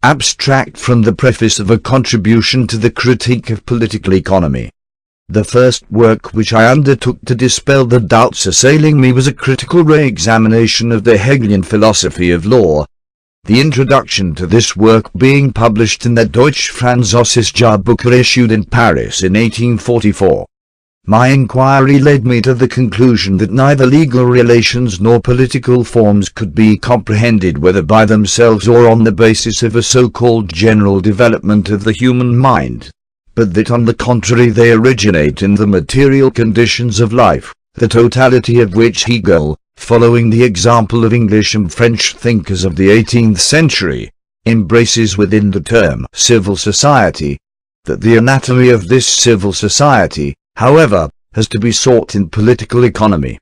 Abstract from the preface of a contribution to the critique of political economy. The first work which I undertook to dispel the doubts assailing me was a critical re-examination of the Hegelian philosophy of law. The introduction to this work being published in the Deutsche Französische Jahrbuch issued in Paris in 1844. My inquiry led me to the conclusion that neither legal relations nor political forms could be comprehended whether by themselves or on the basis of a so-called general development of the human mind, but that on the contrary they originate in the material conditions of life, the totality of which Hegel, following the example of English and French thinkers of the 18th century, embraces within the term civil society. That the anatomy of this civil society, however, has to be sought in political economy.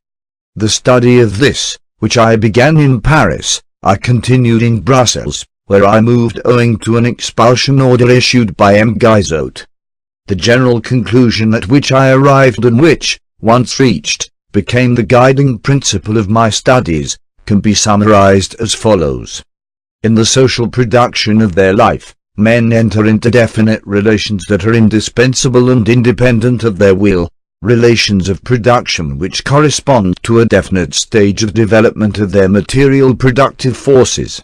The study of this, which I began in Paris, I continued in Brussels, where I moved owing to an expulsion order issued by M. Guizot. The general conclusion at which I arrived and which, once reached, became the guiding principle of my studies, can be summarized as follows. In the social production of their life, men enter into definite relations that are indispensable and independent of their will, relations of production which correspond to a definite stage of development of their material productive forces.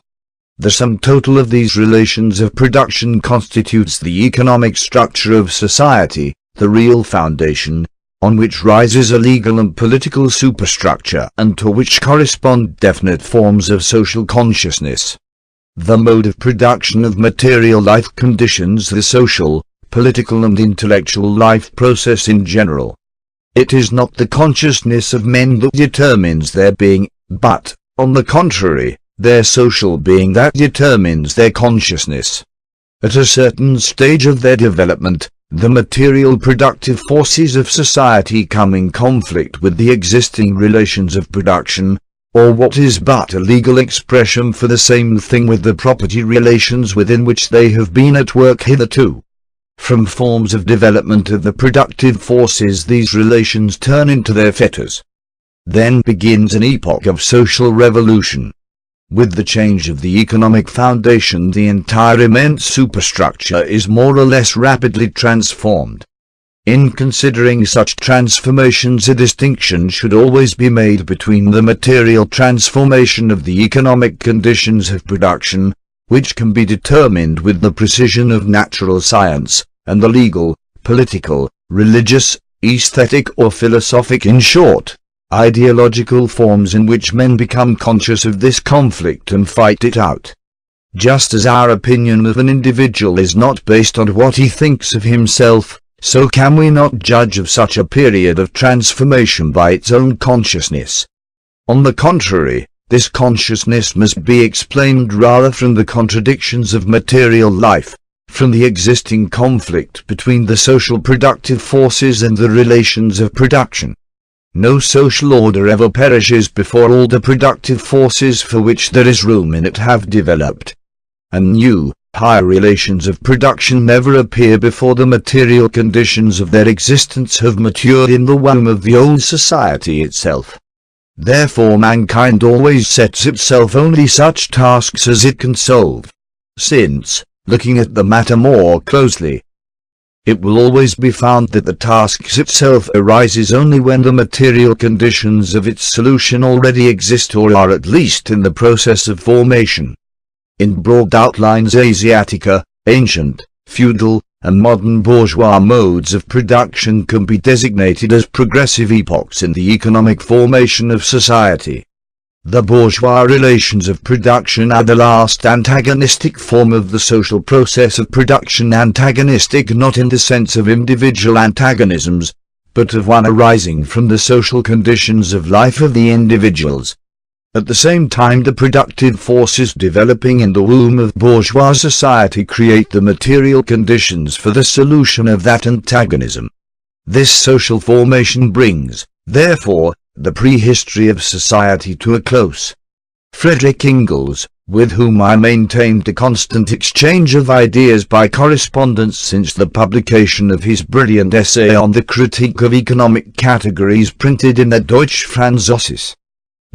The sum total of these relations of production constitutes the economic structure of society, the real foundation, on which rises a legal and political superstructure and to which correspond definite forms of social consciousness. The mode of production of material life conditions the social, political and intellectual life process in general. It is not the consciousness of men that determines their being, but, on the contrary, their social being that determines their consciousness. At a certain stage of their development, the material productive forces of society come in conflict with the existing relations of production, or what is but a legal expression for the same thing with the property relations within which they have been at work hitherto. From forms of development of the productive forces these relations turn into their fetters. Then begins an epoch of social revolution. With the change of the economic foundation the entire immense superstructure is more or less rapidly transformed. In considering such transformations a distinction should always be made between the material transformation of the economic conditions of production, which can be determined with the precision of natural science, and the legal, political, religious, aesthetic or philosophic, in short, ideological forms in which men become conscious of this conflict and fight it out. Just as our opinion of an individual is not based on what he thinks of himself, so can we not judge of such a period of transformation by its own consciousness. On the contrary, this consciousness must be explained rather from the contradictions of material life, from the existing conflict between the social productive forces and the relations of production. No social order ever perishes before all the productive forces for which there is room in it have developed. And new, higher relations of production never appear before the material conditions of their existence have matured in the womb of the old society itself. Therefore mankind always sets itself only such tasks as it can solve, since, looking at the matter more closely, it will always be found that the task itself arises only when the material conditions of its solution already exist or are at least in the process of formation. In broad outlines Asiatica, ancient, feudal, and modern bourgeois modes of production can be designated as progressive epochs in the economic formation of society. The bourgeois relations of production are the last antagonistic form of the social process of production, antagonistic not in the sense of individual antagonisms, but of one arising from the social conditions of life of the individuals. At the same time the productive forces developing in the womb of bourgeois society create the material conditions for the solution of that antagonism. This social formation brings, therefore, the prehistory of society to a close. Friedrich Engels, with whom I maintained a constant exchange of ideas by correspondence since the publication of his brilliant essay on the critique of economic categories printed in the Deutsche Französische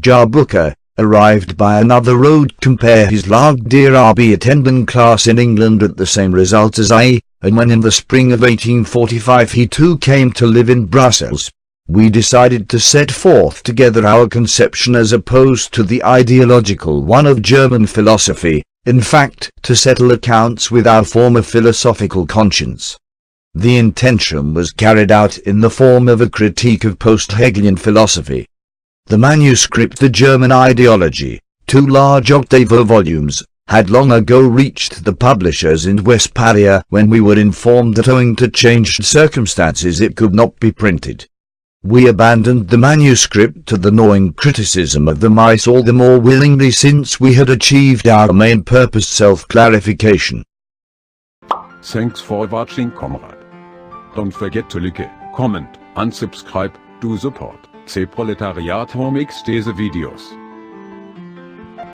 Jahrbuch arrived by another road. Compare his log dear RB attendant class in England at the same result as I, and when in the spring of 1845 he too came to live in Brussels, we decided to set forth together our conception as opposed to the ideological one of German philosophy, in fact, to settle accounts with our former philosophical conscience. The intention was carried out in the form of a critique of post-Hegelian philosophy. The manuscript The German Ideology, 2 large octavo volumes, had long ago reached the publishers in Westphalia when we were informed that owing to changed circumstances it could not be printed. We abandoned the manuscript to the gnawing criticism of the mice all the more willingly since we had achieved our main purpose, self-clarification. Thanks for watching, comrade. Don't forget to like, comment, and subscribe to support the proletariat who makes these videos.